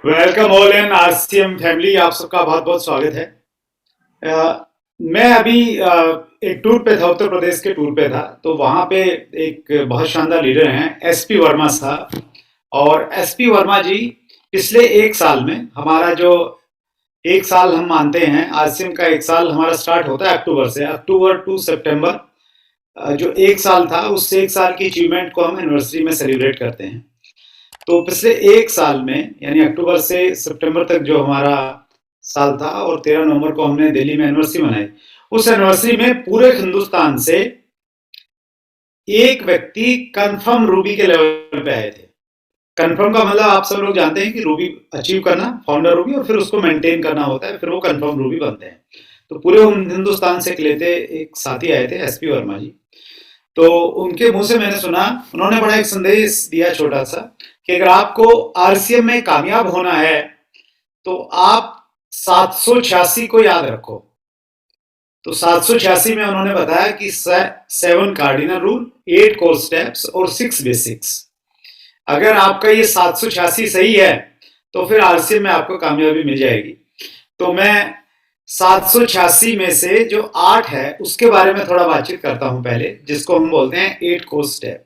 Welcome all in RCM family. आप सबका बहुत बहुत स्वागत है। मैं अभी एक टूर पे था, उत्तर प्रदेश के टूर पे था। तो वहाँ पे एक बहुत शानदार लीडर हैं, एसपी वर्मा साहब। और एसपी वर्मा जी पिछले एक साल में हमारा जो एक साल हम मानते हैं, आरसीएम का एक साल हमारा स्टार्ट होता है अक्टूबर से, अक्टूबर टू सितंबर। जो एक साल था उस एक साल की अचीवमेंट को हम एनिवर्सरी में सेलिब्रेट करते हैं। तो पिछले एक साल में यानी अक्टूबर से सितंबर तक जो हमारा साल था, और 13 नवंबर को हमने दिल्ली में एनिवर्सरी मनाई। उस एनिवर्सरी में पूरे हिंदुस्तान से एक व्यक्ति कंफर्म रूबी के लेवल पे आए थे। कंफर्म का मतलब आप सब लोग जानते हैं कि रूबी अचीव करना, फाउंडर रूबी, और फिर उसको मेंटेन करना होता है, फिर वो कंफर्म रूबी बनते हैं। तो पूरे हिंदुस्तान से लेते एक साथी आए थे, एसपी वर्मा जी। तो उनके मुंह से मैंने सुना, उन्होंने बड़ा एक संदेश दिया छोटा सा, कि अगर आपको आरसीएम में कामयाब होना है तो आप 786 को याद रखो। तो 786 में उन्होंने बताया कि 7 कार्डिनल रूल, 8 कोर स्टेप्स और 6 बेसिक्स। अगर आपका ये 786 सही है तो फिर आरसीएम में आपको कामयाबी मिल जाएगी। तो मैं 786 में से जो 8 है उसके बारे में थोड़ा बातचीत करता हूं पहले, जिसको हम बोलते हैं 8 कोर स्टेप।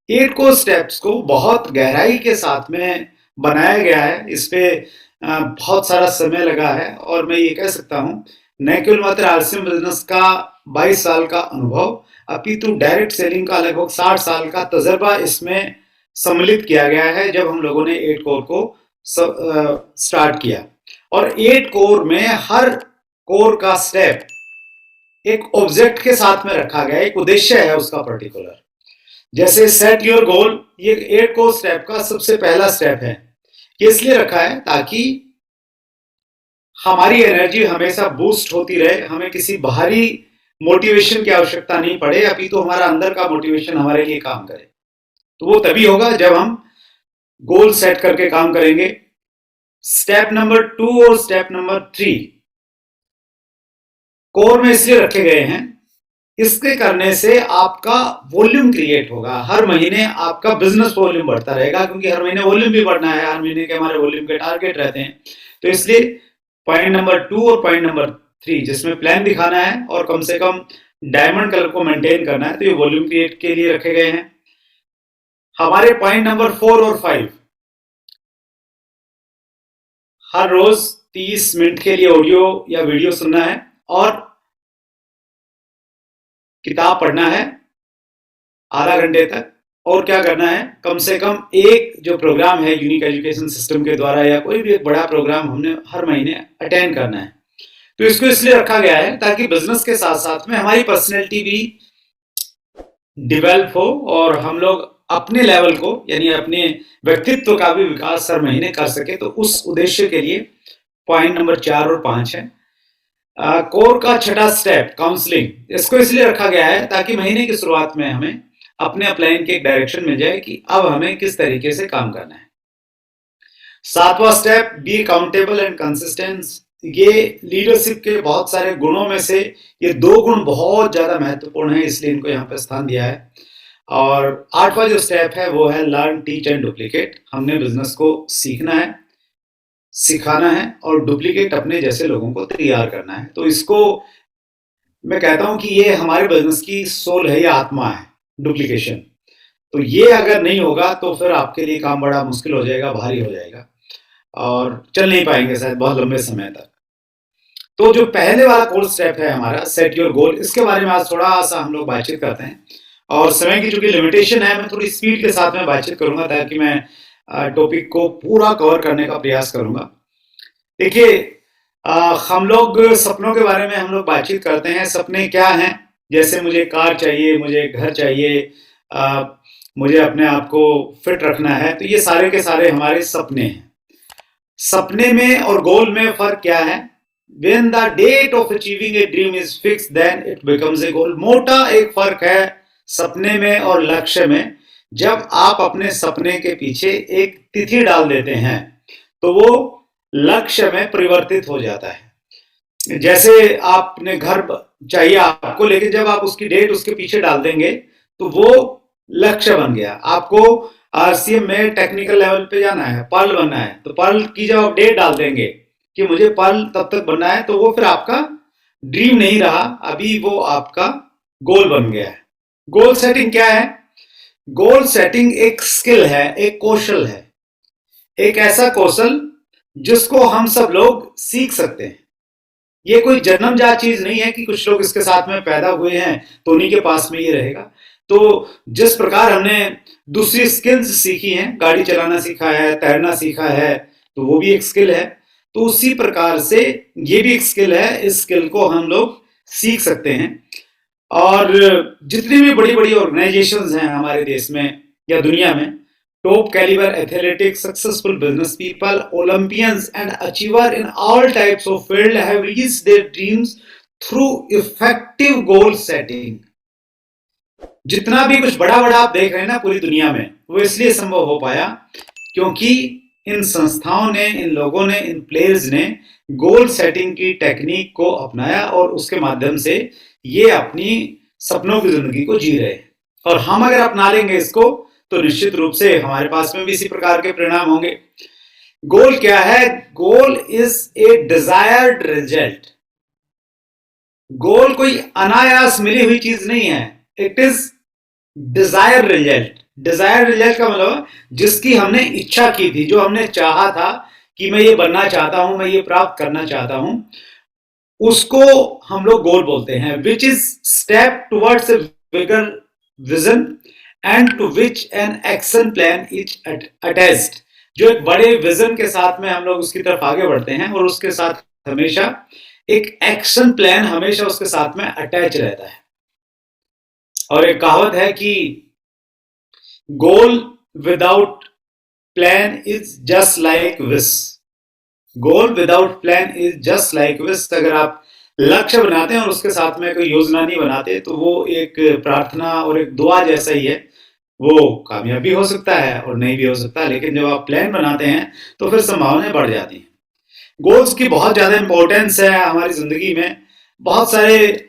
8 कोर स्टेप्स को बहुत गहराई के साथ में बनाया गया है। इस पे बहुत सारा समय लगा है, और मैं ये कह सकता हूं, न केवल मात्र आरसीएम बिजनेस का 22 साल का अनुभव, अपितु डायरेक्ट सेलिंग का लगभग 60 साल का तजर्बा इसमें सम्मिलित किया गया है, जब हम लोगों ने 8 कोर को स्टार्ट किया। और 8 कोर में हर कोर का स्टेप एक ऑब्जेक्ट के साथ में रखा गया, एक उद्देश्य है उसका पर्टिकुलर। जैसे सेट योर गोल, ये 8 कोर स्टेप का सबसे पहला स्टेप है। ये इसलिए रखा है ताकि हमारी एनर्जी हमेशा बूस्ट होती रहे, हमें किसी बाहरी मोटिवेशन की आवश्यकता नहीं पड़े, अभी तो हमारा अंदर का मोटिवेशन हमारे लिए काम करे। तो वो तभी होगा जब हम गोल सेट करके काम करेंगे। स्टेप नंबर 2 और स्टेप नंबर 3 कोर में इसलिए रखे गए हैं, इसके करने से आपका वॉल्यूम क्रिएट होगा। हर महीने आपका बिजनेस वॉल्यूम बढ़ता रहेगा, क्योंकि हर महीने वॉल्यूम भी बढ़ना है, हर महीने के हमारे वॉल्यूम के टारगेट रहते हैं। तो इसलिए पॉइंट नंबर 2 और पॉइंट नंबर 3 जिसमें प्लान दिखाना है और कम से कम डायमंड कलर को मेंटेन करना है, तो ये वॉल्यूम क्रिएट के लिए रखे गए हैं। हमारे पॉइंट नंबर 4 और 5, हर रोज 30 मिनट के लिए ऑडियो या वीडियो सुनना है, और किताब पढ़ना है आधा घंटे तक। और क्या करना है, कम से कम एक जो प्रोग्राम है यूनिक एजुकेशन सिस्टम के द्वारा, या कोई भी एक बड़ा प्रोग्राम हमने हर महीने अटेंड करना है। तो इसको इसलिए रखा गया है ताकि बिजनेस के साथ साथ में हमारी पर्सनैलिटी भी डेवलप हो, और हम लोग अपने लेवल को यानी अपने व्यक्तित्व का भी विकास हर महीने कर सके। तो उस उद्देश्य के लिए पॉइंट नंबर 4 और 5 है। कोर का छठा स्टेप काउंसलिंग, इसको इसलिए रखा गया है ताकि महीने की शुरुआत में हमें अपने अपलाइन के एक डायरेक्शन मिल जाए कि अब हमें किस तरीके से काम करना है। 7वां step, be accountable and consistent. ये लीडरशिप के बहुत सारे गुणों में से ये 2 गुण बहुत ज्यादा महत्वपूर्ण है, इसलिए इनको यहाँ पे स्थान दिया है। और 8वां जो स्टेप है वो है लर्न, टीच एंड डुप्लीकेट। हमने बिजनेस को सीखना है, सिखाना है, और डुप्लीकेट अपने जैसे लोगों को तैयार करना है। तो इसको मैं कहता हूं कि ये हमारे बिजनेस की सोल है या आत्मा है, डुप्लीकेशन। तो ये अगर नहीं होगा तो फिर आपके लिए काम बड़ा मुश्किल हो जाएगा, भारी हो जाएगा, और चल नहीं पाएंगे शायद बहुत लंबे समय तक। तो जो पहले वाला कोर स्टेप है हमारा सेट योर गोल, इसके बारे में आज थोड़ा सा हम लोग बातचीत करते हैं। और समय की चूंकि लिमिटेशन है, मैं थोड़ी स्पीड के साथ में बातचीत करूंगा ताकि मैं टॉपिक को पूरा कवर करने का प्रयास करूंगा। देखिए, हम लोग सपनों के बारे में हम लोग बातचीत करते हैं। सपने क्या हैं? जैसे मुझे कार चाहिए, मुझे घर चाहिए, मुझे अपने आप को फिट रखना है, तो ये सारे के सारे हमारे सपने हैं। सपने में और गोल में फर्क क्या है? When the date of achieving a dream is fixed, then it becomes a goal. मोटा एक फर्क है सपने में और लक्ष्य में। जब आप अपने सपने के पीछे एक तिथि डाल देते हैं तो वो लक्ष्य में परिवर्तित हो जाता है। जैसे आपने घर चाहिए आपको, लेकिन जब आप उसकी डेट उसके पीछे डाल देंगे तो वो लक्ष्य बन गया। आपको आरसीएम में टेक्निकल लेवल पे जाना है, पर्ल बनना है, तो पर्ल की जब आप डेट डाल देंगे कि मुझे पर्ल तब तक बनना है, तो वो फिर आपका ड्रीम नहीं रहा, अभी वो आपका गोल बन गया है। गोल सेटिंग क्या है? गोल सेटिंग एक स्किल है, एक कौशल है, एक ऐसा कौशल जिसको हम सब लोग सीख सकते हैं। ये कोई जन्मजात चीज नहीं है कि कुछ लोग इसके साथ में पैदा हुए हैं तो उन्हीं के पास में ये रहेगा। तो जिस प्रकार हमने दूसरी स्किल्स सीखी हैं, गाड़ी चलाना सीखा है, तैरना सीखा है, तो वो भी एक स्किल है, तो उसी प्रकार से ये भी एक स्किल है। इस स्किल को हम लोग सीख सकते हैं। और जितनी भी बड़ी बड़ी ऑर्गेनाइजेशंस हैं हमारे देश में या दुनिया में, top caliber athletic successful business people, olympians and achiever in all types of field have reached their dreams through effective goal setting। जितना भी कुछ बड़ा बड़ा आप देख रहे हैं ना पूरी दुनिया में, वो इसलिए संभव हो पाया क्योंकि इन संस्थाओं ने, इन लोगों ने, इन प्लेयर्स ने गोल सेटिंग की टेक्निक को अपनाया और उसके माध्यम से ये अपनी सपनों की जिंदगी को जी रहे हैं। और हम अगर अपना लेंगे इसको तो निश्चित रूप से हमारे पास में भी इसी प्रकार के परिणाम होंगे। गोल क्या है? Goal is a desired result. Goal कोई अनायास मिली हुई चीज नहीं है, it is desire result. Desire result का मतलब जिसकी हमने इच्छा की थी, जो हमने चाहा था कि मैं ये बनना चाहता हूं, मैं ये प्राप्त करना चाहता हूं, उसको हम लोग गोल बोलते हैं। Which is step towards a bigger vision and to which an action plan is attached. जो एक बड़े विजन के साथ में हम लोग उसकी तरफ आगे बढ़ते हैं और उसके साथ हमेशा एक एक्शन प्लान हमेशा उसके साथ में अटैच रहता है। और एक कहावत है कि goal without plan is just like wish. Goal without plan is just like wish. अगर आप लक्ष्य बनाते हैं और उसके साथ में कोई योजना नहीं बनाते तो वो एक प्रार्थना और एक दुआ जैसा ही है। वो कामयाब भी हो सकता है और नहीं भी हो सकता, लेकिन जब आप प्लान बनाते हैं तो फिर संभावनाएं बढ़ जाती हैं। गोल्स की बहुत ज्यादा इंपॉर्टेंस है हमारी जिंदगी में। बहुत सारे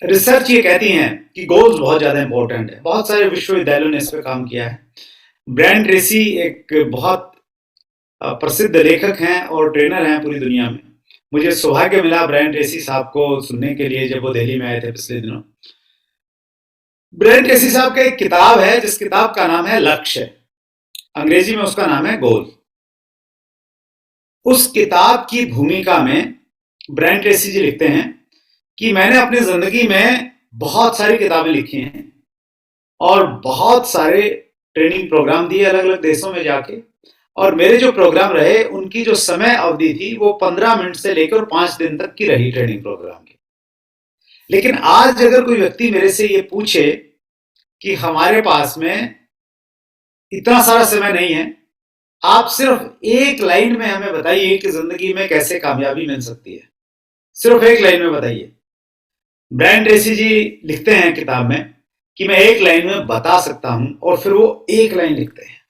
रिसर्च ये कहती हैं कि गोल्स बहुत ज्यादा इंपॉर्टेंट है। बहुत सारे विश्वविद्यालयों ने इस पर काम किया है। ब्रायन ट्रेसी एक बहुत प्रसिद्ध लेखक हैं और ट्रेनर हैं पूरी दुनिया में। मुझे सौभाग्य मिला ब्रायन ट्रेसी साहब को सुनने के लिए जब वो दिल्ली में आए थे पिछले दिनों। ब्रायन ट्रेसी साहब का एक किताब है जिस किताब का नाम है लक्ष्य, अंग्रेजी में उसका नाम है गोल। उस किताब की भूमिका में ब्रायन ट्रेसी जी लिखते हैं कि मैंने अपनी जिंदगी में बहुत सारी किताबें लिखी हैं और बहुत सारे ट्रेनिंग प्रोग्राम दिए अलग अलग देशों में जाके, और मेरे जो प्रोग्राम रहे उनकी जो समय अवधि थी वो 15 मिनट से लेकर 5 दिन तक की रही ट्रेनिंग प्रोग्राम की। लेकिन आज अगर कोई व्यक्ति मेरे से ये पूछे कि हमारे पास में इतना सारा समय नहीं है, आप सिर्फ एक लाइन में हमें बताइए कि जिंदगी में कैसे कामयाबी मिल सकती है, सिर्फ एक लाइन में बताइए। ब्रायन ट्रेसी जी लिखते हैं किताब में कि मैं एक लाइन में बता सकता हूं, और फिर वो एक लाइन लिखते हैं।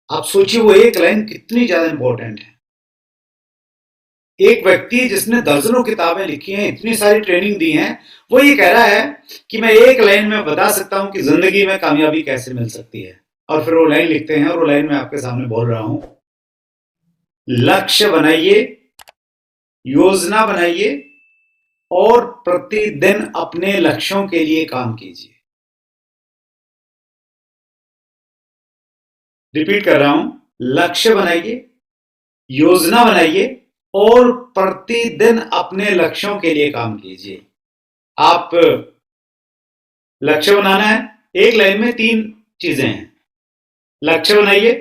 आप सोचिए वो एक लाइन कितनी ज्यादा इंपॉर्टेंट है। एक व्यक्ति जिसने दर्जनों किताबें लिखी हैं, इतनी सारी ट्रेनिंग दी हैं, वो ये कह रहा है कि मैं एक लाइन में बता सकता हूं कि जिंदगी में कामयाबी कैसे मिल सकती है। और फिर वो लाइन लिखते हैं और वो लाइन मैं आपके सामने बोल रहा हूं। लक्ष्य बनाइए, योजना बनाइए और प्रतिदिन अपने लक्ष्यों के लिए काम कीजिए। रिपीट कर रहा हूं, लक्ष्य बनाइए, योजना बनाइए और प्रतिदिन अपने लक्ष्यों के लिए काम कीजिए। आप लक्ष्य बनाना है, एक लाइन में 3 चीजें हैं। लक्ष्य बनाइए,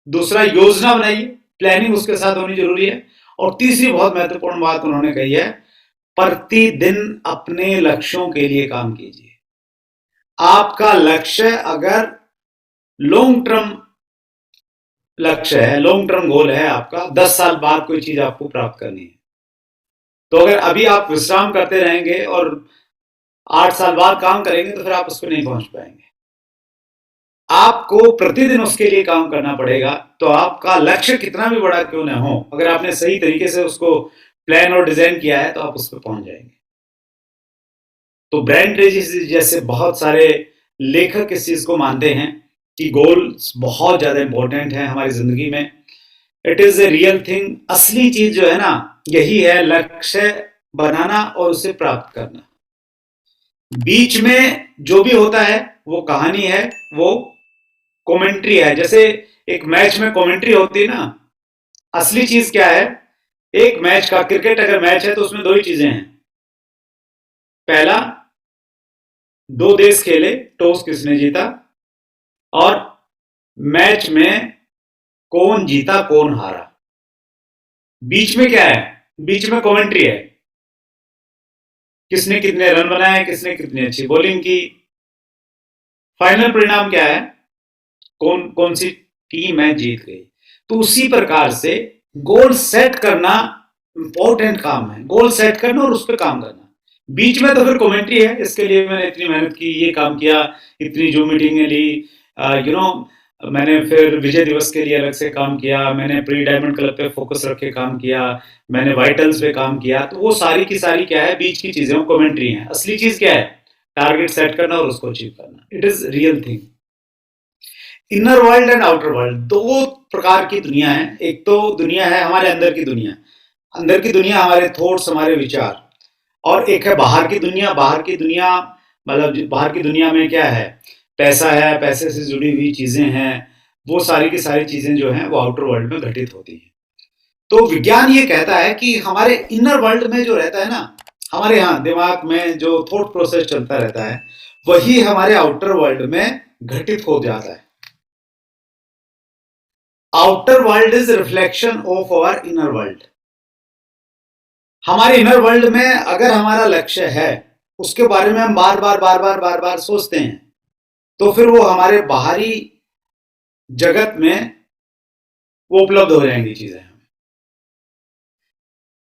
दूसरा योजना बनाइए, प्लानिंग उसके साथ होनी जरूरी है, और तीसरी बहुत महत्वपूर्ण बात उन्होंने कही है, प्रतिदिन अपने लक्ष्यों के लिए काम कीजिए। आपका लक्ष्य अगर लॉन्ग टर्म लक्ष्य है, लॉन्ग टर्म गोल है आपका, 10 साल बाद कोई चीज आपको प्राप्त करनी है, तो अगर अभी आप विश्राम करते रहेंगे और 8 साल बाद काम करेंगे तो फिर आप उस पर नहीं पहुंच पाएंगे। आपको प्रतिदिन उसके लिए काम करना पड़ेगा। तो आपका लक्ष्य कितना भी बड़ा क्यों ना हो, अगर आपने सही तरीके से उसको प्लान और डिजाइन किया है तो आप उस पर पहुंच जाएंगे। तो ब्रायन ट्रेसी जैसे बहुत सारे लेखक इस चीज को मानते हैं कि गोल्स बहुत ज्यादा इंपॉर्टेंट है हमारी जिंदगी में। It is a real thing. असली चीज जो है ना, यही है लक्ष्य बनाना और उसे प्राप्त करना। बीच में जो भी होता है वो कहानी है, वो कमेंट्री है। जैसे एक मैच में कमेंट्री होती है ना, असली चीज क्या है? एक मैच का, क्रिकेट अगर मैच है तो उसमें दो ही चीजें हैं। पहला, दो देश खेले, टॉस किसने जीता, और मैच में कौन जीता कौन हारा। बीच में क्या है? बीच में कमेंट्री है, किसने कितने रन बनाए, किसने कितनी अच्छी बॉलिंग की, फाइनल परिणाम क्या है, कौन कौन सी टीम है जीत गई। तो उसी प्रकार से गोल सेट करना इंपॉर्टेंट काम है। गोल सेट करना और उस पर काम करना। बीच में तो फिर कमेंट्री है, इसके लिए मैंने इतनी मेहनत की, ये काम किया, इतनी जो मीटिंगें ली, यू नो मैंने फिर विजय दिवस के लिए अलग से काम किया, मैंने प्री डायमंड क्लब पे फोकस रख के काम किया, मैंने वाइटल्स पे काम किया। तो वो सारी की सारी क्या है, बीच की चीजें, वो कमेंट्री है। असली चीज क्या है? टारगेट सेट करना और उसको अचीव करना। It is real thing. Inner world and outer world, दो प्रकार की दुनिया है। एक तो दुनिया है हमारे अंदर की दुनिया, अंदर की दुनिया हमारे थॉट्स, हमारे विचार। और एक है बाहर की दुनिया। बाहर की दुनिया मतलब बाहर की दुनिया में क्या है? पैसा है, पैसे से जुड़ी हुई चीजें हैं, वो सारी की सारी चीजें जो हैं वो आउटर वर्ल्ड में घटित होती हैं। तो विज्ञान ये कहता है कि हमारे इनर वर्ल्ड में जो रहता है ना, हमारे यहाँ दिमाग में जो थॉट प्रोसेस चलता रहता है, वही हमारे आउटर वर्ल्ड में घटित हो जाता है। Outer world is reflection of our inner world. हमारे इनर वर्ल्ड में अगर हमारा लक्ष्य है, उसके बारे में हम बार बार बार बार बार बार सोचते हैं, तो फिर वो हमारे बाहरी जगत में वो उपलब्ध हो जाएंगी चीजें।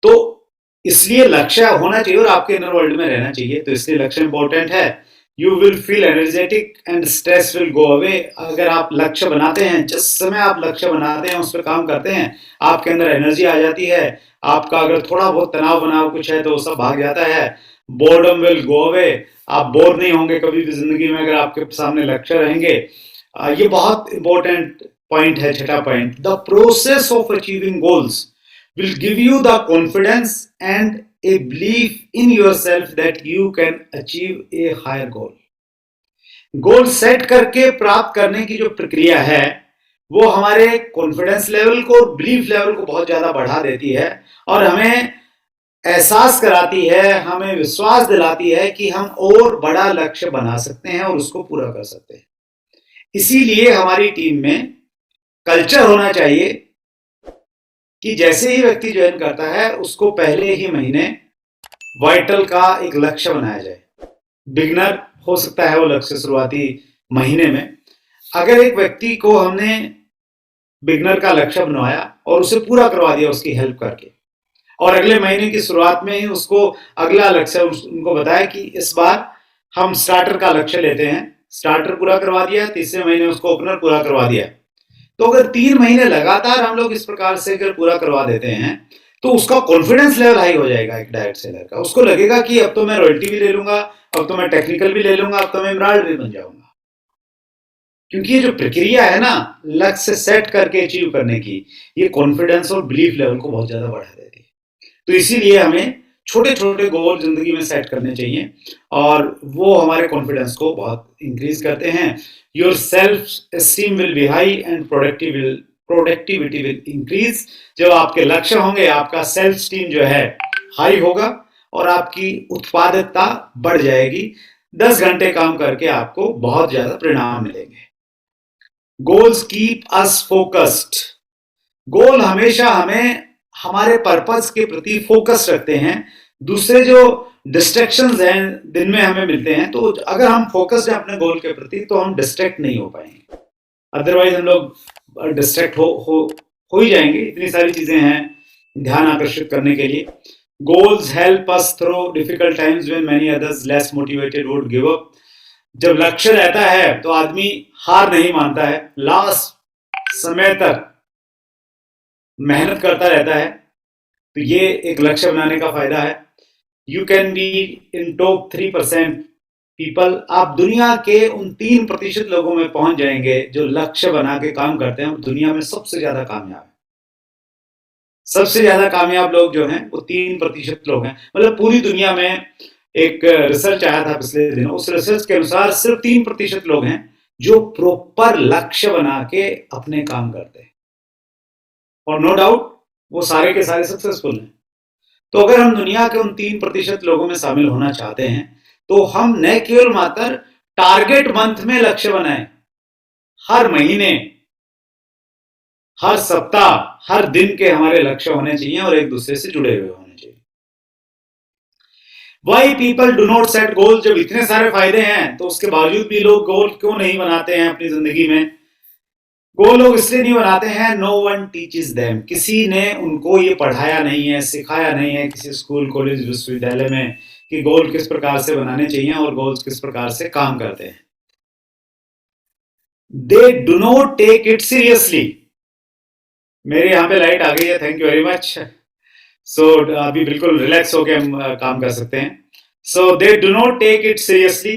तो इसलिए लक्ष्य होना चाहिए और आपके इनर वर्ल्ड में रहना चाहिए। तो इसलिए लक्ष्य इंपॉर्टेंट है। You will feel energetic and stress will go away. अगर आप लक्ष्य बनाते हैं, जिस समय आप लक्ष्य बनाते हैं, उस पर काम करते हैं, आपके अंदर एनर्जी आ जाती है। आपका अगर थोड़ा बहुत तनाव बनाव कुछ है तो वो सब भाग जाता है। Boredom will go away. आप बोर नहीं होंगे कभी भी जिंदगी में अगर आपके सामने लक्ष्य रहेंगे। ये बहुत इंपॉर्टेंट पॉइंट है, छठा point. The process of achieving goals will give you the confidence and a belief in yourself that you can achieve a higher goal. Goal set करके प्राप्त करने की जो प्रक्रिया है, वो हमारे कॉन्फिडेंस लेवल को और बिलीफ लेवल को बहुत ज्यादा बढ़ा देती है और हमें एहसास कराती है, हमें विश्वास दिलाती है कि हम और बड़ा लक्ष्य बना सकते हैं और उसको पूरा कर सकते हैं। इसीलिए हमारी टीम में कल्चर होना चाहिए कि जैसे ही व्यक्ति ज्वाइन करता है, उसको पहले ही महीने वाइटल का एक लक्ष्य बनाया जाए। बिगनर हो सकता है वो लक्ष्य शुरुआती महीने में। अगर एक व्यक्ति को हमने बिगनर का लक्ष्य बनवाया और उसे पूरा करवा दिया उसकी हेल्प करके, और अगले महीने की शुरुआत में ही उसको अगला लक्ष्य उनको बताया कि इस बार हम स्टार्टर का लक्ष्य लेते हैं, स्टार्टर पूरा करवा दिया, तीसरे महीने उसको ओपनर पूरा करवा दिया। तो अगर 3 महीने लगातार हम लोग इस प्रकार से अगर पूरा करवा देते हैं, तो उसका कॉन्फिडेंस लेवल हाई हो जाएगा एक डायरेक्ट सेलर का। उसको लगेगा कि अब तो मैं रॉयल्टी भी ले लूंगा, अब तो मैं टेक्निकल भी ले लूंगा, अब तो मैं इमराल्ड भी बन जाऊंगा। क्योंकि ये जो प्रक्रिया है ना, लक्ष्य सेट करके अचीव करने की, ये कॉन्फिडेंस और बिलीफ लेवल को बहुत ज्यादा बढ़ा देती है। तो इसीलिए हमें छोटे छोटे गोल जिंदगी में सेट करने चाहिए और वो हमारे कॉन्फिडेंस को बहुत इंक्रीज करते हैं। Your self esteem will be high and productivity will increase. जब आपके लक्ष्य होंगे, आपका सेल्फ स्टीम जो है हाई होगा और आपकी उत्पादकता बढ़ जाएगी। 10 घंटे काम करके आपको बहुत ज्यादा परिणाम मिलेंगे। Goals keep us focused. Goal हमेशा हमें हमारे पर्पस के प्रति फोकस रखते हैं। दूसरे जो डिस्ट्रैक्शंस हैं दिन में हमें मिलते हैं, तो अगर हम फोकस्ड हैं अपने गोल के प्रति तो हम डिस्ट्रैक्ट नहीं हो पाएंगे। अदरवाइज हम लोग डिस्ट्रैक्ट हो ही जाएंगे। इतनी सारी चीजें हैं ध्यान आकर्षित करने के लिए। Goals help us through difficult times when many others less motivated would give up. जब लक्ष्य रहता है तो आदमी हार नहीं मानता है, लास्ट समय तक मेहनत करता रहता है। तो ये एक लक्ष्य बनाने का फायदा है। You can be in top 3% people, आप दुनिया के उन 3% लोगों में पहुंच जाएंगे जो लक्ष्य बना के काम करते हैं और दुनिया में सबसे ज्यादा कामयाब है। सबसे ज्यादा कामयाब लोग जो हैं वो 3% लोग हैं। मतलब पूरी दुनिया में एक रिसर्च आया था पिछले दिनों, उस रिसर्च के अनुसार सिर्फ 3% लोग हैं जो प्रॉपर लक्ष्य बना के अपने काम करते हैं, और नो डाउट वो सारे के सारे सक्सेसफुल हैं। तो अगर हम दुनिया के उन 3% लोगों में शामिल होना चाहते हैं तो हम न केवल मात्र टारगेट मंथ में लक्ष्य बनाएं, हर महीने, हर सप्ताह, हर दिन के हमारे लक्ष्य होने चाहिए और एक दूसरे से जुड़े हुए होने चाहिए। Why people do not set goal? जब इतने सारे फायदे हैं तो उसके बावजूद भी लोग गोल क्यों नहीं बनाते हैं अपनी जिंदगी में? गोल लोग इसलिए नहीं बनाते हैं, नो वन टीचेस देम। किसी ने उनको ये पढ़ाया नहीं है, सिखाया नहीं है किसी स्कूल, कॉलेज, विश्वविद्यालय में कि गोल किस प्रकार से बनाने चाहिए और गोल्स किस प्रकार से काम करते हैं। They do not take it seriously. मेरे यहाँ पे लाइट आ गई है, thank you very much. So अभी बिल्कुल रिलैक्स होके हम काम कर सकते हैं। So they do not take it seriously.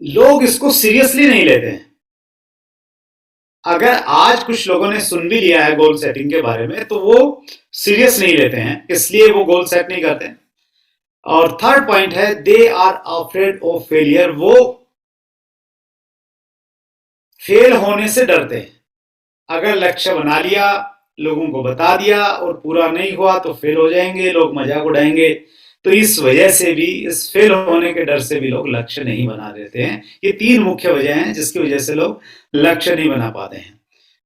लोग इसको सीरियसली नहीं लेते हैं। अगर आज कुछ लोगों ने सुन भी लिया है गोल सेटिंग के बारे में तो वो सीरियस नहीं लेते हैं, इसलिए वो गोल सेट नहीं करते। और थर्ड पॉइंट है, they are afraid of failure. वो फेल होने से डरते हैं। अगर लक्ष्य बना लिया, लोगों को बता दिया और पूरा नहीं हुआ तो फेल हो जाएंगे, लोग मजाक उड़ाएंगे। तो इस वजह से भी, इस फेल होने के डर से भी लोग लक्ष्य नहीं बना देते हैं। ये 3 मुख्य वजह हैं जिसकी वजह से लोग लक्ष्य नहीं बना पाते हैं।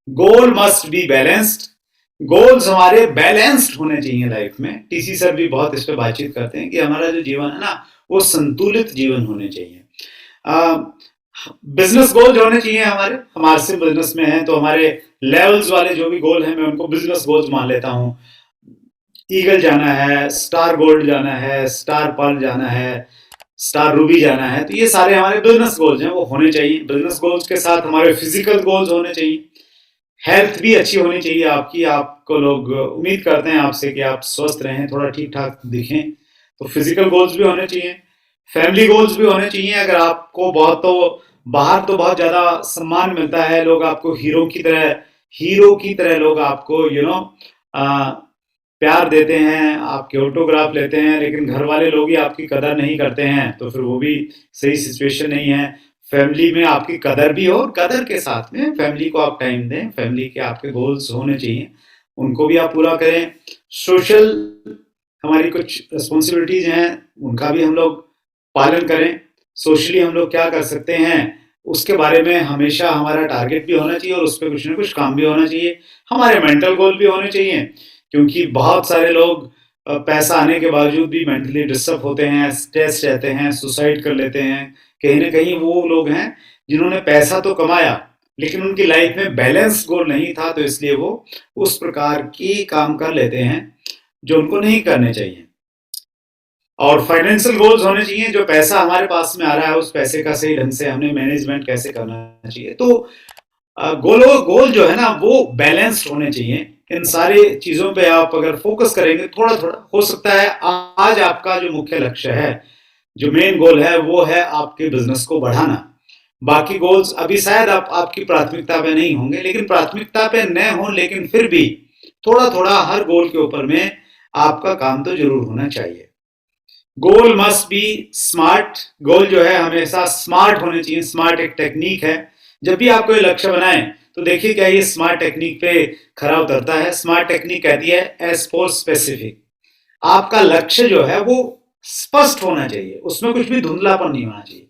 गोल मस्ट बी बैलेंस्ड। गोल्स हमारे बैलेंस्ड होने चाहिए लाइफ में। टीसी सर भी बहुत इस पर बातचीत करते हैं कि हमारा जो जीवन है ना वो संतुलित जीवन होने चाहिए। बिजनेस गोल होने चाहिए हमारे से बिजनेस में है तो हमारे लेवल्स वाले जो भी गोल हैं मैं उनको बिजनेस गोल्स मान लेता हूँ। ईगल जाना है, स्टार गोल्ड जाना है, स्टार पर्ल जाना है, स्टार रूबी जाना है, तो ये सारे हमारे बिजनेस गोल्स हैं, वो होने चाहिए। बिजनेस गोल्स के साथ हमारे फिजिकल गोल्स होने चाहिए। हेल्थ भी अच्छी होनी चाहिए आपकी। आपको लोग उम्मीद करते हैं आपसे कि आप स्वस्थ रहें, थोड़ा ठीक ठाक दिखें, तो फिजिकल गोल्स भी होने चाहिए। फैमिली गोल्स भी होने चाहिए। अगर आपको बहुत तो बाहर तो बहुत ज्यादा सम्मान मिलता है, लोग आपको हीरो की तरह लोग आपको प्यार देते हैं, आपके ऑटोग्राफ लेते हैं, लेकिन घर वाले लोग ही आपकी कदर नहीं करते हैं तो फिर वो भी सही सिचुएशन नहीं है। फैमिली में आपकी कदर भी हो, कदर के साथ में फैमिली को आप टाइम दें। फैमिली के आपके गोल्स होने चाहिए, उनको भी आप पूरा करें। सोशल हमारी कुछ रिस्पॉन्सिबिलिटीज हैं, उनका भी हम लोग पालन करें। सोशली हम लोग क्या कर सकते हैं उसके बारे में हमेशा हमारा टारगेट भी होना चाहिए और उस पर कुछ ना कुछ काम भी होना चाहिए। हमारे मेंटल गोल भी होने चाहिए, क्योंकि बहुत सारे लोग पैसा आने के बावजूद भी मेंटली डिस्टर्ब होते हैं, स्ट्रेस रहते हैं, सुसाइड कर लेते हैं। कहीं ना कहीं वो लोग हैं जिन्होंने पैसा तो कमाया लेकिन उनकी लाइफ में बैलेंस गोल नहीं था, तो इसलिए वो उस प्रकार की काम कर लेते हैं जो उनको नहीं करने चाहिए। और फाइनेंशियल गोल्स होने चाहिए, जो पैसा हमारे पास में आ रहा है उस पैसे का सही ढंग से हमने मैनेजमेंट कैसे करना चाहिए। तो गोल जो है ना वो बैलेंस्ड होने चाहिए। इन सारी चीजों पे आप अगर फोकस करेंगे थोड़ा थोड़ा, हो सकता है आज आपका जो मुख्य लक्ष्य है, जो मेन गोल है, वो है आपके बिजनेस को बढ़ाना। बाकी गोल्स अभी शायद आपकी प्राथमिकता पे नहीं होंगे, लेकिन प्राथमिकता पे न हो लेकिन फिर भी थोड़ा थोड़ा हर गोल के ऊपर में आपका काम तो जरूर होना चाहिए। गोल मस्ट बी स्मार्ट। गोल जो है हमेशा स्मार्ट होने चाहिए। स्मार्ट एक टेक्निक है। जब भी आप कोई लक्ष्य बनाएं तो देखिए क्या ये स्मार्ट टेक्निक पे खरा उतरता है। स्मार्ट टेक्निक कहती है एस फॉर स्पेसिफिक। आपका लक्ष्य जो है वो स्पष्ट होना चाहिए, उसमें कुछ भी धुंधलापन नहीं होना चाहिए।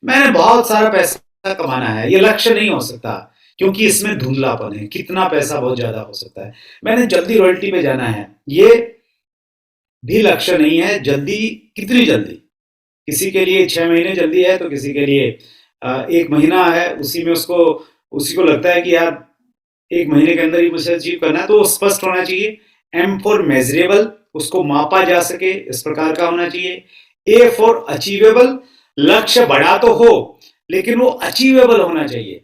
मैंने बहुत सारा पैसा कमाना है, ये लक्ष्य नहीं हो सकता, क्योंकि इसमें धुंधलापन है। कितना पैसा बहुत ज्यादा हो सकता है। मैंने जल्दी रॉयल्टी पे जाना है, ये भी लक्ष्य नहीं है। जल्दी, कितनी जल्दी? किसी के लिए 6 महीने जल्दी है तो किसी के लिए 1 महीना है, उसी को लगता है कि यार 1 महीने के अंदर ही मुझे अचीव करना है। तो स्पष्ट होना चाहिए। एम फॉर मेजरेबल, उसको मापा जा सके, इस प्रकार का होना चाहिए। ए फॉर अचीवेबल, लक्ष्य बड़ा तो हो लेकिन वो अचीवेबल होना चाहिए।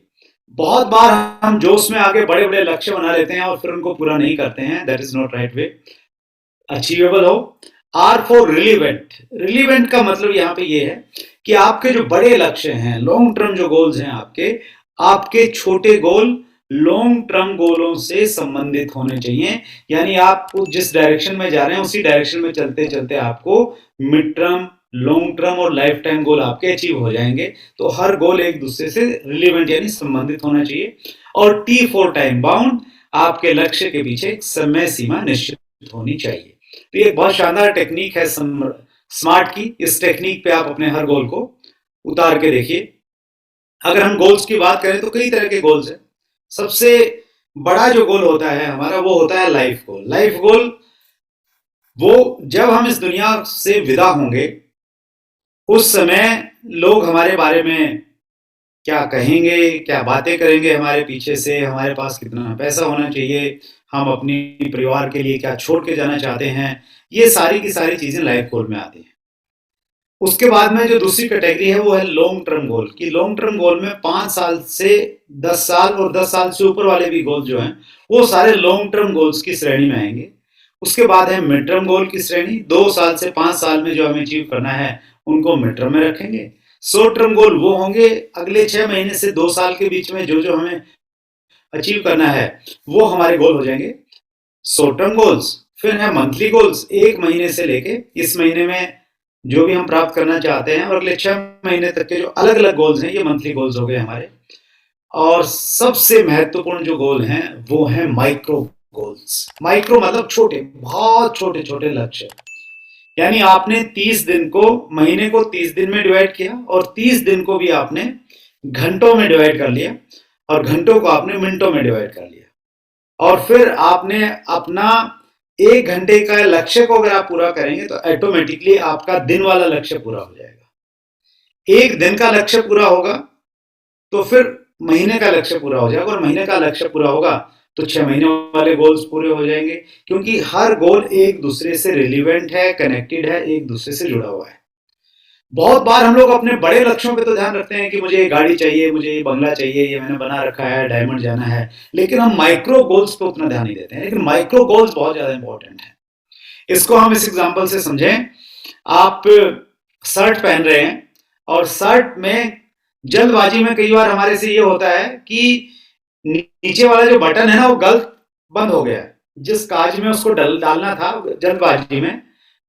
बहुत बार हम जोश में आके बड़े बड़े लक्ष्य बना लेते हैं और फिर उनको पूरा नहीं करते हैं। That is not right way. Achievable हो। R for relevant. रिलीवेंट का मतलब यहाँ पे ये है कि आपके जो बड़े लक्ष्य हैं, लॉन्ग टर्म जो गोल्स हैं आपके छोटे गोल लॉन्ग टर्म गोलों से संबंधित होने चाहिए। यानी आप जिस डायरेक्शन में जा रहे हैं उसी डायरेक्शन में चलते चलते आपको मिड टर्म, लॉन्ग टर्म और लाइफ टाइम गोल आपके अचीव हो जाएंगे। तो हर गोल एक दूसरे से रिलेवेंट यानी संबंधित होना चाहिए। और टी फॉर टाइम बाउंड, आपके लक्ष्य के पीछे एक समय सीमा निश्चित होनी चाहिए। तो ये बहुत शानदार टेक्निक है स्मार्ट की। इस टेक्निक पे आप अपने हर गोल को उतार के देखिए। अगर हम गोल्स की बात करें तो कई तरह के गोल्स हैं। सबसे बड़ा जो गोल होता है हमारा वो होता है लाइफ गोल। लाइफ गोल वो जब हम इस दुनिया से विदा होंगे उस समय लोग हमारे बारे में क्या कहेंगे, क्या बातें करेंगे हमारे पीछे से, हमारे पास कितना पैसा होना चाहिए, हम अपनी परिवार के लिए क्या छोड़ के जाना चाहते हैं, ये सारी की सारी चीजें लाइफ गोल में आती हैं। उसके बाद में जो दूसरी कैटेगरी है वो है लॉन्ग टर्म गोल। कि लॉन्ग टर्म गोल में 5 साल से 10 साल और 10 साल से ऊपर वाले भी गोल जो हैं वो सारे लॉन्ग टर्म गोल्स की श्रेणी में आएंगे। उसके बाद है मिड टर्म गोल की श्रेणी। 2 साल से 5 साल में जो हमें अचीव करना है उनको मिड टर्म में रखेंगे। शॉर्ट टर्म गोल वो होंगे अगले 6 महीने से 2 साल के बीच में जो जो हमें अचीव करना है वो हमारे गोल हो जाएंगे शॉर्ट टर्म गोल्स। फिर है मंथली गोल्स। 1 महीने से लेके इस महीने में जो भी हम प्राप्त करना चाहते हैं और अगले 6 महीने तक के जो अलग अलग गोल्स हैं ये मंथली गोल्स हो गए हमारे। और सबसे महत्वपूर्ण जो गोल हैं वो है माइक्रो गोल्स। माइक्रो मतलब छोटे, बहुत छोटे छोटे लक्ष्य। यानी आपने 30 दिन को, महीने को 30 दिन में डिवाइड किया और 30 दिन को भी आपने घंटों में डिवाइड कर लिया और घंटों को आपने मिनटों में डिवाइड कर लिया। और फिर आपने अपना 1 घंटे का लक्ष्य को अगर आप पूरा करेंगे तो ऑटोमेटिकली आपका दिन वाला लक्ष्य पूरा हो जाएगा। 1 दिन का लक्ष्य पूरा होगा तो फिर महीने का लक्ष्य पूरा हो जाएगा और महीने का लक्ष्य पूरा होगा तो 6 महीने वाले गोल्स पूरे हो जाएंगे। क्योंकि हर गोल एक दूसरे से रिलेवेंट है, कनेक्टेड है, एक दूसरे से जुड़ा हुआ है। बहुत बार हम लोग अपने बड़े लक्ष्यों पे तो ध्यान रखते हैं कि मुझे ये गाड़ी चाहिए, मुझे ये बंगला चाहिए, ये मैंने बना रखा है, डायमंड जाना है, लेकिन हम माइक्रो गोल्स पे उतना ध्यान नहीं देते हैं। लेकिन माइक्रो गोल्स बहुत ज्यादा इंपॉर्टेंट है। इसको हम इस एग्जांपल से समझें। आप शर्ट पहन रहे हैं और शर्ट में जल्दबाजी में कई बार हमारे से ये होता है कि नीचे वाला जो बटन है ना वो गलत बंद हो गया। जिस काज में उसको डालना था जल्दबाजी में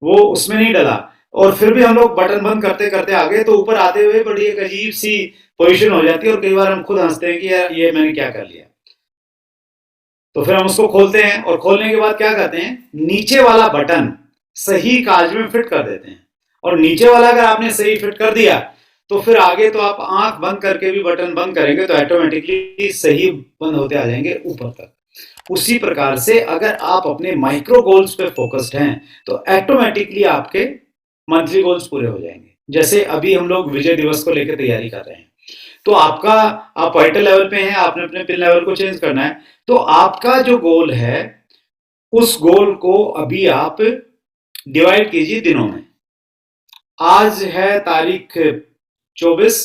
वो उसमें नहीं डला और फिर भी हम लोग बटन बंद करते करते आगे तो ऊपर आते हुए बड़ी एक अजीब सी पोजीशन हो जाती है और कई बार हम खुद हंसते हैं कि यार ये मैंने क्या कर लिया। तो फिर हम उसको खोलते हैं और खोलने के बाद क्या करते हैं, नीचे वाला बटन सही काज में फिट कर देते हैं। और नीचे वाला अगर आपने सही फिट कर दिया तो फिर आगे तो आप आंख बंद करके भी बटन बंद करेंगे तो ऑटोमेटिकली सही बंद होते आ जाएंगे ऊपर तक। उसी प्रकार से अगर आप अपने माइक्रो गोल्स पे फोकस्ड हैं तो ऑटोमेटिकली आपके मंथली गोल्स पूरे हो जाएंगे। जैसे अभी हम लोग विजय दिवस को लेकर तैयारी कर रहे हैं तो आप वाइटल लेवल पे हैं, आपने अपने पिन लेवल को चेंज करना है। तो आपका जो गोल है उस गोल को अभी आप डिवाइड कीजिए दिनों में। आज है तारीख 24,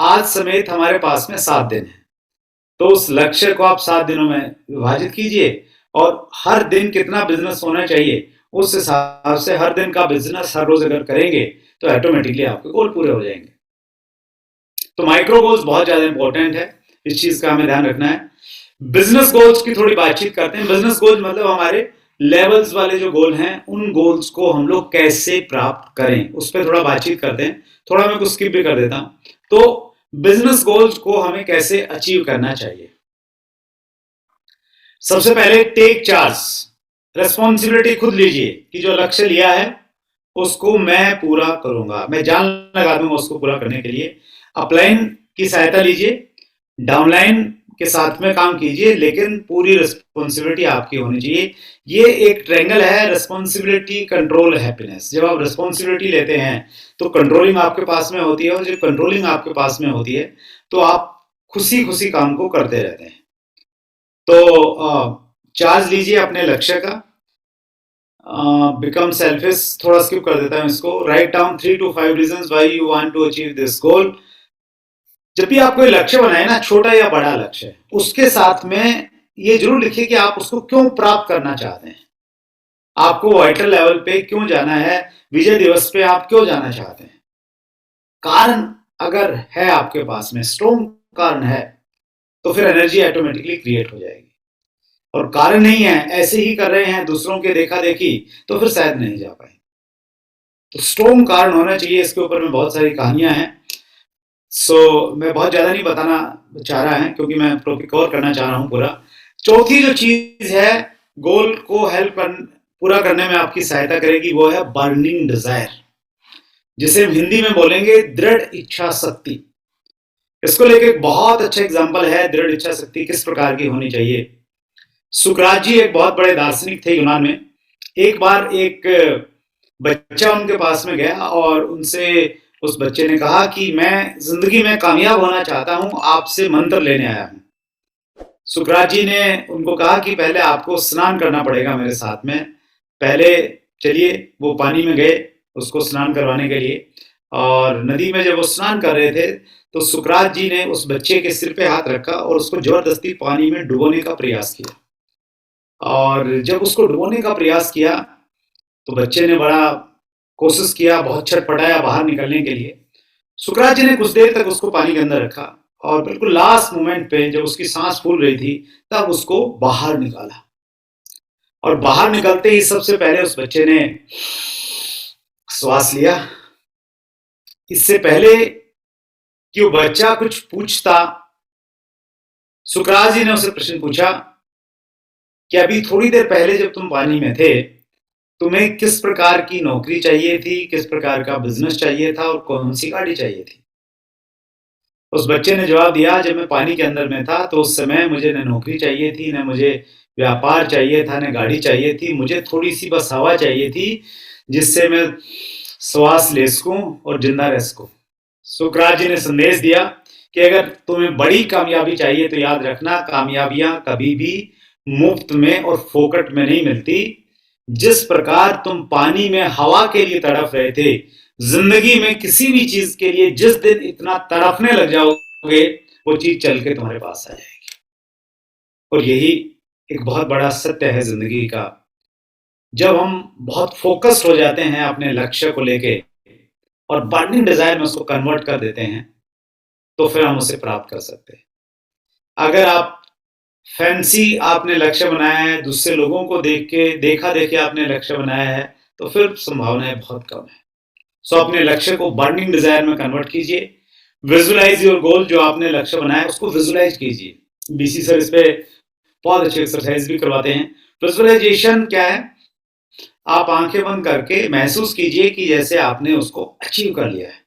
आज समेत हमारे पास में 7 दिन है। तो उस लक्ष्य को आप 7 दिनों में विभाजित कीजिए और हर दिन कितना बिजनेस होना चाहिए उस हिसाब से हर दिन का बिजनेस हर रोज अगर करेंगे तो ऑटोमेटिकली आपके गोल पूरे हो जाएंगे। तो माइक्रो गोल्स बहुत ज्यादा इंपॉर्टेंट है, इस चीज का हमें ध्यान रखना है। बिजनेस गोल्स की थोड़ी बातचीत करते हैं। बिजनेस गोल्स मतलब हमारे लेवल्स वाले जो गोल हैं उन गोल्स को हम लोग कैसे प्राप्त करें उस पर थोड़ा बातचीत करते हैं। थोड़ा मैं कुछ स्किप भी कर देता हूं। तो बिजनेस गोल्स को हमें कैसे अचीव करना चाहिए। सबसे पहले टेक चार्ज, रेस्पॉन्सिबिलिटी खुद लीजिए कि जो लक्ष्य लिया है उसको मैं पूरा करूंगा, मैं जान लगा दूंगा उसको पूरा करने के लिए। अपलाइन की सहायता लीजिए, डाउनलाइन के साथ में काम कीजिए, लेकिन पूरी रिस्पॉन्सिबिलिटी आपकी होनी चाहिए। ये एक ट्रायंगल है, रिस्पॉन्सिबिलिटी, कंट्रोल, हैप्पीनेस। जब आप रिस्पॉन्सिबिलिटी लेते हैं तो कंट्रोलिंग आपके पास में होती है और जब कंट्रोलिंग आपके पास में होती है तो आप खुशी खुशी काम को करते रहते हैं। तो चार्ज लीजिए अपने लक्ष्य का। बिकम सेल्फिश थोड़ा स्किप कर देता हूं इसको। Write down 3 to 5 reasons why you want to achieve this goal. जब भी आप कोई लक्ष्य बनाए ना, छोटा या बड़ा लक्ष्य, उसके साथ में ये जरूर लिखिए कि आप उसको क्यों प्राप्त करना चाहते हैं। आपको वाइटल लेवल पे क्यों जाना है, विजय दिवस पे आप क्यों जाना चाहते हैं। कारण अगर है आपके पास में, स्ट्रॉन्ग कारण है, तो फिर एनर्जी ऑटोमेटिकली क्रिएट हो जाएगी। और कारण नहीं है, ऐसे ही कर रहे हैं दूसरों के देखा देखी, तो फिर शायद नहीं जा पाए। तो स्ट्रॉन्ग कारण होना चाहिए। इसके ऊपर में बहुत सारी कहानियां हैं। मैं बहुत ज्यादा नहीं बताना चाह रहा है, क्योंकि मैं टॉपिक कवर करना चाह रहा हूं पूरा। चौथी जो चीज है गोल को पूरा करने में आपकी सहायता करेगी, वो है बर्निंग डिजायर, जिसे हम हिंदी में बोलेंगे दृढ़ इच्छा शक्ति। इसको लेके एक बहुत अच्छा एग्जाम्पल है दृढ़ इच्छा शक्ति किस प्रकार की होनी चाहिए। सुकरात जी एक बहुत बड़े दार्शनिक थे यूनान में। एक बार एक बच्चा उनके पास में गया और उनसे उस बच्चे ने कहा कि मैं जिंदगी में कामयाब होना चाहता हूं, आपसे मंत्र लेने आया हूं। सुकरात जी ने उनको कहा कि पहले आपको स्नान करना पड़ेगा मेरे साथ में। पहले चलिए, वो पानी में गए उसको स्नान करवाने के लिए। और नदी में जब वो स्नान कर रहे थे तो सुकरात जी ने उस बच्चे के सिर पे हाथ रखा और उसको जबरदस्ती पानी में डुबोने का प्रयास किया। और जब उसको डुबोने का प्रयास किया तो बच्चे ने बड़ा कोशिश किया, बहुत छटपटाया बाहर निकलने के लिए। सुकरात जी ने कुछ देर तक उसको पानी के अंदर रखा और बिल्कुल लास्ट मोमेंट पे जब उसकी सांस फूल रही थी तब उसको बाहर निकाला। और बाहर निकलते ही सबसे पहले उस बच्चे ने श्वास लिया। इससे पहले कि वो बच्चा कुछ पूछता, सुकरात जी ने उससे प्रश्न पूछा कि अभी थोड़ी देर पहले जब तुम पानी में थे, तुम्हें किस प्रकार की नौकरी चाहिए थी, किस प्रकार का बिजनेस चाहिए था और कौन सी गाड़ी चाहिए थी? उस बच्चे ने जवाब दिया, जब मैं पानी के अंदर में था तो उस समय मुझे न नौकरी चाहिए थी, न मुझे व्यापार चाहिए था, न गाड़ी चाहिए थी। मुझे थोड़ी सी बस हवा चाहिए थी जिससे मैं श्वास ले सकूं और जिंदा रह सकूं। सुकरात जी ने संदेश दिया कि अगर तुम्हें बड़ी कामयाबी चाहिए तो याद रखना, कामयाबियां कभी भी मुफ्त में और फोकट में नहीं मिलती। जिस प्रकार तुम पानी में हवा के लिए तड़प रहे थे, जिंदगी में किसी भी चीज के लिए जिस दिन इतना तड़पने लग जाओगे, वो चीज चल के तुम्हारे पास आ जाएगी। और यही एक बहुत बड़ा सत्य है जिंदगी का। जब हम बहुत फोकस्ड हो जाते हैं अपने लक्ष्य को लेके और बर्निंग डिजायर में उसको कन्वर्ट कर देते हैं, तो फिर हम उसे प्राप्त कर सकते हैं। अगर आप फैंसी आपने लक्ष्य बनाया है, दूसरे लोगों को देख के देखा देखे आपने लक्ष्य बनाया है, तो फिर संभावनाएं बहुत कम है। सो अपने लक्ष्य को बर्निंग डिजायर में कन्वर्ट कीजिए। विजुअलाइज योर गोल, जो आपने लक्ष्य बनाया है उसको विजुअलाइज कीजिए। बीसी सर इस पे बहुत अच्छी एक्सरसाइज भी करवाते हैं। विजुअलाइजेशन क्या है? आप आंखें बंद करके महसूस कीजिए कि जैसे आपने उसको अचीव कर लिया है।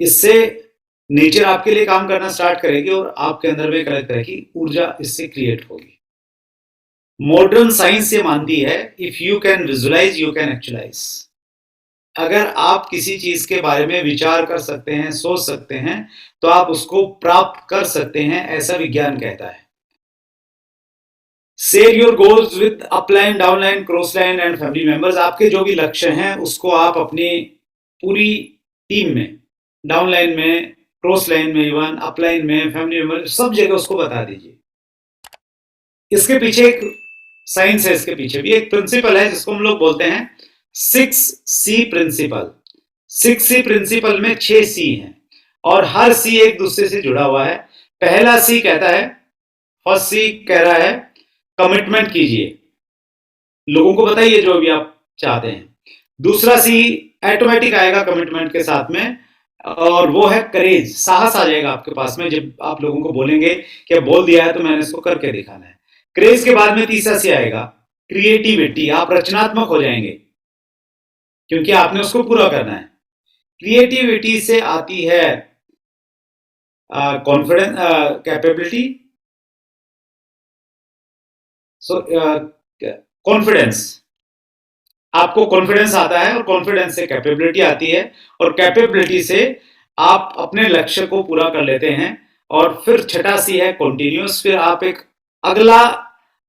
इससे नेचर आपके लिए काम करना स्टार्ट करेगी और आपके अंदर में एक अलग तरह की ऊर्जा इससे क्रिएट होगी। मॉडर्न साइंस ये मानती है, if you can visualise you can actualise. अगर आप किसी चीज के बारे में विचार कर सकते हैं, सोच सकते हैं, तो आप उसको प्राप्त कर सकते हैं, ऐसा विज्ञान कहता है। Share your goals with upline, downline, crossline and family members. आपके जो भी लक्ष्य हैं उसको आप अपनी पूरी टीम में, डाउनलाइन में, क्रॉस लाइन में, इवन अपलाइन में, फैमिली मेंबर, सब जगह उसको बता दीजिए। इसके पीछे एक साइंस है, इसके पीछे भी एक प्रिंसिपल है जिसको हम लोग बोलते हैं 6C प्रिंसिपल। 6C प्रिंसिपल में 6C हैं और हर C एक दूसरे से जुड़ा हुआ है। पहला C कहता है, फर्स्ट C कह रहा है कमिटमेंट कीजिए, लोगों को बताइए जो भी आप चाहते हैं। दूसरा C ऑटोमेटिक आएगा कमिटमेंट के साथ में, और वो है करेज, साहस आ जाएगा आपके पास में जब आप लोगों को बोलेंगे कि अब बोल दिया है तो मैंने इसको करके दिखाना है। क्रेज के बाद में तीसरा सी आएगा क्रिएटिविटी, आप रचनात्मक हो जाएंगे क्योंकि आपने उसको पूरा करना है। क्रिएटिविटी से आती है कॉन्फिडेंस, कैपेबिलिटी, कॉन्फिडेंस। आपको कॉन्फिडेंस आता है और कॉन्फिडेंस से कैपेबिलिटी आती है और कैपेबिलिटी से आप अपने लक्ष्य को पूरा कर लेते हैं। और फिर छठा सी है कॉन्टिन्यूस, फिर आप एक अगला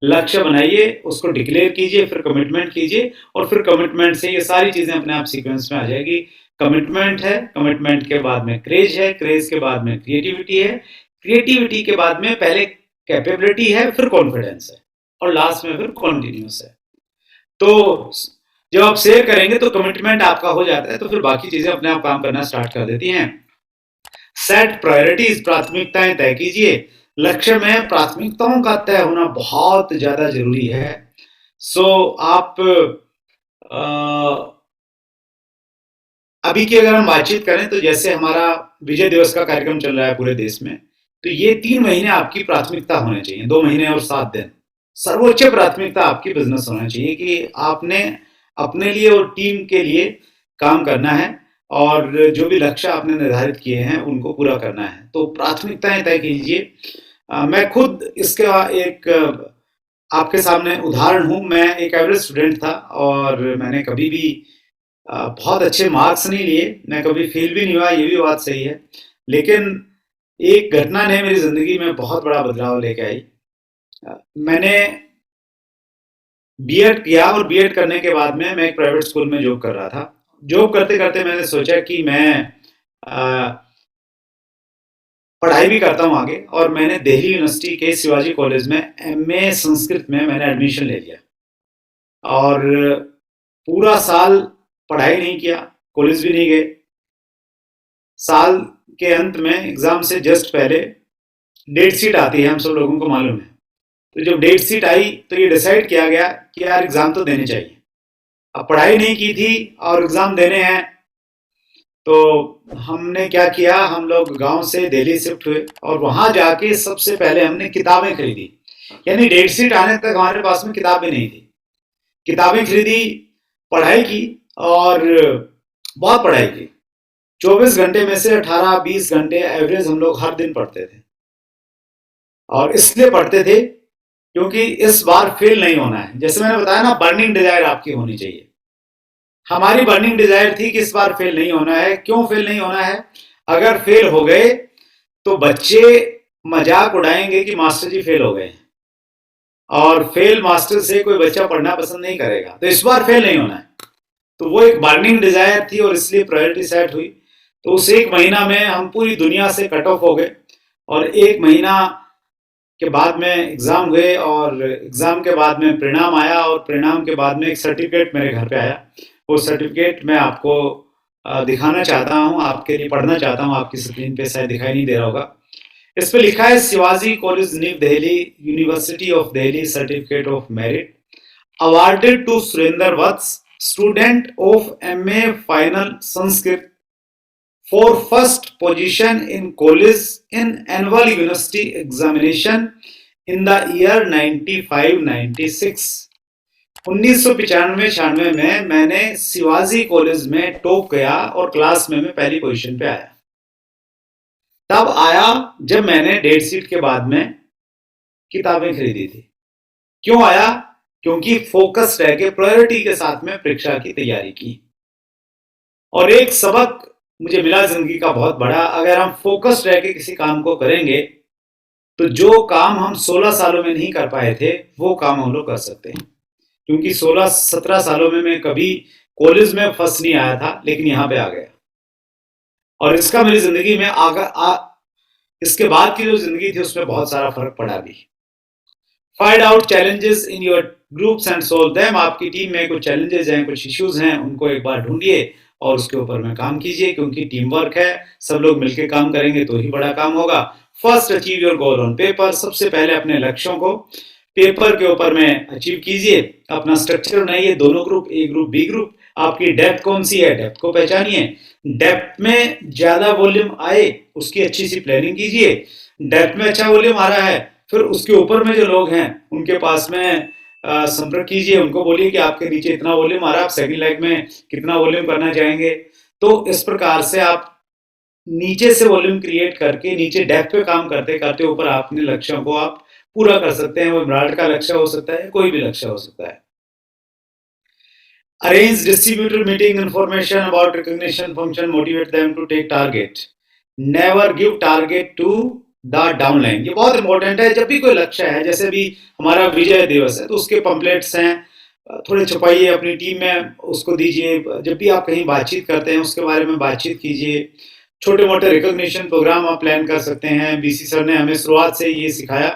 लक्ष्य बनाइए, उसको डिक्लेयर कीजिए, फिर कमिटमेंट कीजिए और फिर कमिटमेंट से ये सारी चीजें अपने आप सीक्वेंस में आ जाएगी। कमिटमेंट है, कमिटमेंट के बाद में क्रेज है, क्रेज के बाद में क्रिएटिविटी है, क्रिएटिविटी के बाद में पहले कैपेबिलिटी है, फिर कॉन्फिडेंस है और लास्ट में फिर कॉन्टिन्यूस है। तो जब आप शेयर करेंगे तो कमिटमेंट आपका हो जाता है, तो फिर बाकी चीजें अपने आप काम करना स्टार्ट कर देती हैं। सेट प्रायोरिटीज, प्राथमिकताएं तय कीजिए। लक्ष्य में प्राथमिकताओं का तय होना बहुत ज्यादा जरूरी है। आप अभी की अगर हम बातचीत करें तो जैसे हमारा विजय दिवस का कार्यक्रम चल रहा है पूरे देश में, तो ये 3 महीने आपकी प्राथमिकता होने चाहिए, 2 महीने और 7 दिन। सर्वोच्च प्राथमिकता आपकी बिजनेस होना चाहिए कि आपने अपने लिए और टीम के लिए काम करना है और जो भी लक्ष्य आपने निर्धारित किए हैं उनको पूरा करना है। तो प्राथमिकताएं तय कीजिए। मैं खुद इसका एक आपके सामने उदाहरण हूँ। मैं एक एवरेज स्टूडेंट था और मैंने कभी भी बहुत अच्छे मार्क्स नहीं लिए, मैं कभी फेल भी नहीं हुआ, ये भी बात सही है। लेकिन एक घटना ने मेरी ज़िंदगी में बहुत बड़ा बदलाव लेके आई। मैंने बीएड किया और बीएड करने के बाद में मैं एक प्राइवेट स्कूल में जॉब कर रहा था। जॉब करते-करते मैंने सोचा कि मैं पढ़ाई भी करता हूँ आगे, और मैंने दिल्ली यूनिवर्सिटी के शिवाजी कॉलेज में एमए संस्कृत में मैंने एडमिशन ले लिया। और पूरा साल पढ़ाई नहीं किया, कॉलेज भी नहीं गए। साल के अंत में एग्जाम से जस्ट पहले डेट शीट आती है, हम सब लोगों को मालूम है। तो जब डेट शीट आई तो ये डिसाइड किया गया कि यार एग्जाम तो देने चाहिए। अब पढ़ाई नहीं की थी और एग्जाम देने हैं, तो हमने क्या किया, हम लोग गांव से दिल्ली शिफ्ट हुए और वहां जाके सबसे पहले हमने किताबें खरीदी। यानी डेट शीट आने तक हमारे पास में किताबें नहीं थी। किताबें खरीदी, पढ़ाई की और बहुत पढ़ाई की। 24 घंटे में से 18-20 घंटे एवरेज हम लोग हर दिन पढ़ते थे। और इसलिए पढ़ते थे क्योंकि इस बार फेल नहीं होना है। जैसे मैंने बताया ना, बर्निंग डिजायर आपकी होनी चाहिए। हमारी बर्निंग डिजायर थी कि इस बार फेल नहीं होना है। क्यों फेल नहीं होना है? अगर फेल हो गए तो बच्चे मजाक उड़ाएंगे कि मास्टर जी फेल हो गए, और फेल मास्टर से कोई बच्चा पढ़ना पसंद नहीं करेगा। तो इस बार फेल नहीं होना है। तो वो एक बर्निंग डिजायर थी और इसलिए प्रायोरिटी सेट हुई। तो उस 1 महीना में हम पूरी दुनिया से कट ऑफ हो गए और 1 महीना के बाद में एग्जाम हुए और एग्जाम के बाद में परिणाम आया और परिणाम के बाद में एक सर्टिफिकेट मेरे घर पे आया। वो सर्टिफिकेट मैं आपको दिखाना चाहता हूँ, आपके लिए पढ़ना चाहता हूँ। आपकी स्क्रीन पे शायद दिखाई नहीं दे रहा होगा। इस पे लिखा है Shivaji college new Delhi, university of Delhi, certificate of merit awarded to Surinder Vats, student of MA Final Sanskrit, for first position in college in annual university examination in the year 95-96। 1995-96 में मैंने शिवाजी कॉलेज में टॉप किया और क्लास में मैं पहली position पे आया। तब आया जब मैंने डेट शीट के बाद में किताबें खरीदी थी। क्यों आया? क्योंकि फोकस रह के प्रायोरिटी के साथ में परीक्षा की तैयारी की। और एक सबक मुझे मिला जिंदगी का बहुत बड़ा, अगर हम फोकस रह के किसी काम को करेंगे तो जो काम हम 16 सालों में नहीं कर पाए थे वो काम हम लोग कर सकते हैं। क्योंकि 16-17 सालों में मैं कभी कॉलेज में फर्स्ट नहीं आया था, लेकिन यहाँ पे आ गया। और इसका मेरी जिंदगी में इसके बाद की जो जिंदगी थी उसमें बहुत सारा फर्क पड़ा भी। Find out challenges in your groups and solve them. आपकी टीम में कुछ चैलेंजेस हैं, कुछ इश्यूज हैं, उनको एक बार ढूंढिए और उसके ऊपर में काम कीजिए। क्योंकि टीम वर्क है, सब लोग मिलकर काम करेंगे तो ही बड़ा काम होगा। First achieve your goal on paper. सबसे पहले अपने लक्ष्यों को पेपर के ऊपर में अचीव कीजिए। अपना स्ट्रक्चर बनाइए, दोनों ग्रुप, ए ग्रुप बी ग्रुप। आपकी डेप्थ कौन सी है, डेप्थ को पहचानिए। डेप्थ में ज्यादा वॉल्यूम आए उसकी अच्छी सी प्लानिंग कीजिए। डेप्थ में अच्छा वॉल्यूम आ रहा है, फिर उसके ऊपर में जो लोग हैं उनके पास में संपर्क कीजिए। उनको बोलिए कि आपके नीचे इतना वॉल्यूम आ रहा है, आप सेकंड लेग में कितना वॉल्यूम करना चाहेंगे। तो इस प्रकार से आप नीचे से वॉल्यूम क्रिएट करके नीचे डेप्थ पे काम करते करते ऊपर अपने लक्ष्यों को आप पूरा कर सकते हैं। वो ब्रांड का लक्ष्य हो सकता है, कोई भी लक्ष्य हो सकता है। Arrange distributor meeting information about recognition function, motivate them to take target. Never give target to the downline. ये बहुत इंपॉर्टेंट है। जब भी कोई लक्ष्य है, जैसे भी हमारा विजय दिवस है, तो उसके पंपलेट्स हैं, थोड़े छपाइए, अपनी टीम में उसको दीजिए। जब भी आप कहीं बातचीत करते हैं उसके बारे में बातचीत कीजिए। छोटे मोटे रिकॉग्निशन प्रोग्राम आप प्लान कर सकते हैं। बीसी सर ने हमें शुरुआत से ये सिखाया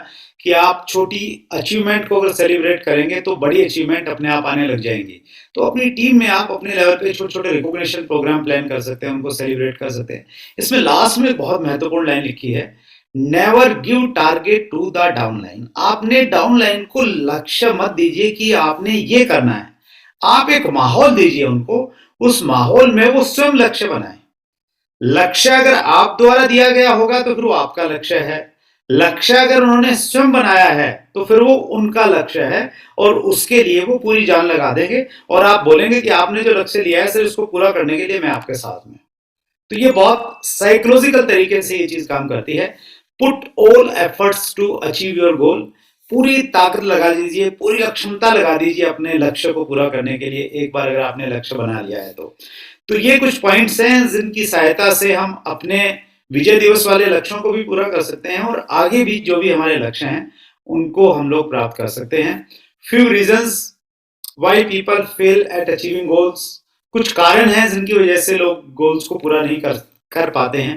कि आप छोटी अचीवमेंट को अगर सेलिब्रेट करेंगे तो बड़ी अचीवमेंट अपने आप आने लग जाएंगी। तो अपनी टीम में आप अपने लेवल पे छोटे छोटे रिकॉग्निशन प्रोग्राम प्लान कर सकते हैं, उनको सेलिब्रेट कर सकते हैं। इसमें लास्ट में एक बहुत महत्वपूर्ण लाइन लिखी है, never give target to the downline. आपने डाउनलाइन को लक्ष्य मत दीजिए कि आपने ये करना है, आप एक माहौल दीजिए उनको, उस माहौल में वो स्वयं लक्ष्य बनाए। लक्ष्य अगर आप द्वारा दिया गया होगा तो फिर वो आपका लक्ष्य है, लक्ष्य अगर उन्होंने स्वयं बनाया है तो फिर वो उनका लक्ष्य है, और उसके लिए वो पूरी जान लगा देंगे और आप बोलेंगे कि आपने जो लक्ष्य लिया है सर इसको पूरा करने के लिए मैं आपके साथ में। तो ये बहुत साइकोलॉजिकल तरीके से ये चीज काम करती है। Put all efforts to achieve your goal. पूरी ताकत लगा दीजिए, पूरी अक्षमता लगा दीजिए अपने लक्ष्य को पूरा करने के लिए, एक बार अगर आपने लक्ष्य बना लिया है तो ये कुछ पॉइंट्स हैं जिनकी सहायता से हम अपने विजय दिवस वाले लक्ष्यों को भी पूरा कर सकते हैं और आगे भी जो भी हमारे लक्ष्य हैं उनको हम लोग प्राप्त कर सकते हैं। Few reasons why people fail at achieving goals. कुछ कारण हैं जिनकी वजह से लोग गोल्स को पूरा नहीं कर पाते हैं।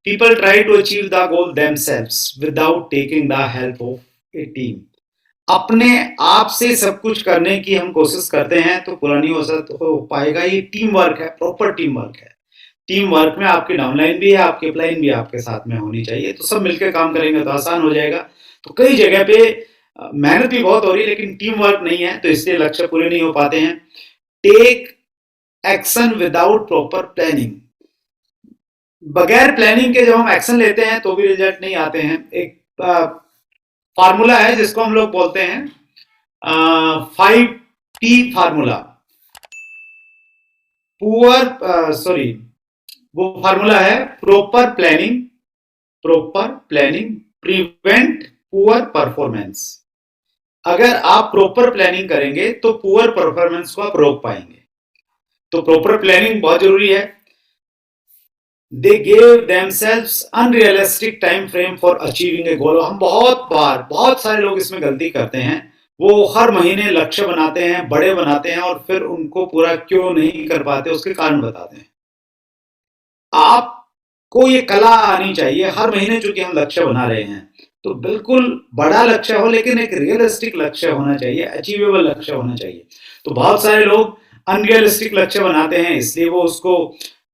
People try to achieve the goal themselves without taking the help of a team. अपने आप से सब कुछ करने की हम कोशिश करते हैं तो पूरा नहीं हो पाएगा। ये टीम वर्क है, प्रॉपर टीम वर्क है। टीम वर्क में आपकी डाउनलाइन भी है, आपकी अपलाइन भी आपके साथ में होनी चाहिए, तो सब मिलकर काम करेंगे तो आसान हो जाएगा। तो कई जगह पे मेहनत भी बहुत हो रही है लेकिन टीम वर्क नहीं है, तो इसलिए लक्ष्य पूरे नहीं हो पाते हैं। Take action without proper planning. बगैर प्लानिंग के जब हम एक्शन लेते हैं तो भी रिजल्ट नहीं आते हैं। एक फार्मूला है जिसको हम लोग बोलते हैं 5P फार्मूला। वो फार्मूला है proper planning prevent poor performance. अगर आप प्रॉपर प्लानिंग करेंगे तो पुअर परफॉर्मेंस को आप रोक पाएंगे। तो प्रॉपर प्लानिंग बहुत जरूरी है। They gave themselves unrealistic time frame for achieving a goal. हम बहुत सारे लोग इसमें गलती करते हैं, वो हर महीने लक्ष्य बनाते हैं, बड़े बनाते हैं और फिर उनको पूरा क्यों नहीं कर पाते उसके कारण बताते हैं। आपको ये कला आनी चाहिए, हर महीने चूंकि हम लक्ष्य बना रहे हैं तो बिल्कुल बड़ा लक्ष्य हो लेकिन एक रियलिस्टिक लक्ष्य होना चाहिए, अचीवेबल लक्ष्य होना चाहिए। तो बहुत सारे लोग अनरियलिस्टिक लक्ष्य बनाते हैं इसलिए वो उसको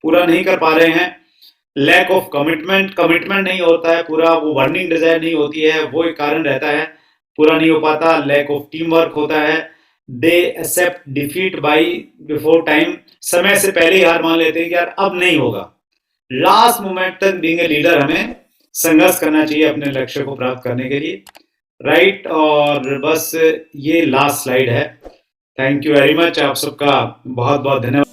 पूरा नहीं कर पा रहे हैं। लैक ऑफ कमिटमेंट नहीं होता है पूरा, वो बर्निंग डिजायर नहीं होती है, वो एक कारण रहता है, पूरा नहीं हो पाता। लैक ऑफ टीम वर्क होता है। They accept defeat by before time. समय से पहले ही हार मान लेते हैं कि यार अब नहीं होगा। लास्ट मोमेंट तक बीइंग ए लीडर हमें संघर्ष करना चाहिए अपने लक्ष्य को प्राप्त करने के लिए, राइट। और बस ये लास्ट स्लाइड है। थैंक यू वेरी मच, आप सबका बहुत बहुत धन्यवाद।